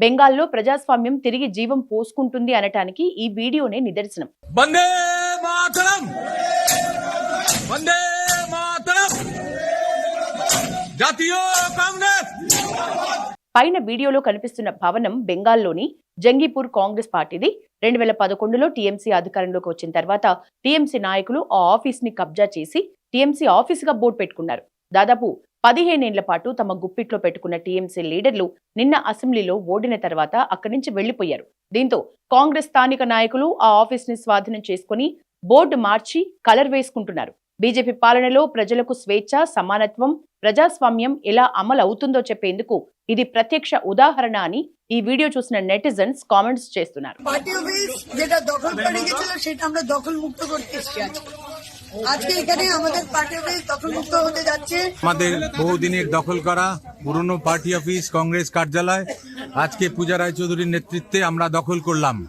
బెంగాల్లో ప్రజాస్వామ్యం తిరిగి జీవం పోసుకుంటుంది అనటానికి ఈ వీడియోనే నిదర్శనం. వందే మాతరం, వందే మాతరం, జాతీయ కాంగ్రెస్. పైన వీడియోలో కనిపిస్తున్న భవనం బెంగాల్లోని జంగీపూర్ కాంగ్రెస్ పార్టీది. 2011లో టీఎంసీ అధికారంలోకి వచ్చిన తర్వాత టీఎంసీ నాయకులు ఆ ఆఫీస్ ని కబ్జా చేసి టీఎంసీ ఆఫీస్ గా బోర్డు పెట్టుకున్నారు. దాదాపు 15 ఏళ్ల పాటు తమ గుప్పిట్లో పెట్టుకున్న టీఎంసీ లీడర్లు నిన్న అసెంబ్లీలో ఓడిన తర్వాత అక్కడి నుంచి వెళ్లిపోయారు. దీంతో కాంగ్రెస్ స్థానిక నాయకులు ఆ ఆఫీస్ ని స్వాధీనం చేసుకుని బోర్డు మార్చి కలర్ వేసుకుంటున్నారు. బీజేపీ పాలనలో ప్రజలకు స్వేచ్ఛ, సమానత్వం, ప్రజాస్వామ్యం ఎలా అమలు అవుతుందో చెప్పేందుకు ఇది ప్రత్యక్ష ఉదాహరణ అని ఈ వీడియో చూసిన నెటిజన్స్ కామెంట్స్ చేస్తున్నారు. পার্টি অফিস যেটা দখল করে গেছিল সেটা আমরা দখল মুক্ত করতে এসেছি। আজকে এখানে আমাদের পার্টি অফিস দখল মুক্ত হতে যাচ্ছে। আমাদের বহুদিনের দখল করা পুরনো পার্টি অফিস কংগ্রেস কার্যালয় আজকে পূজা রায়চৌধুরীর নেতৃত্বে আমরা দখল করলাম।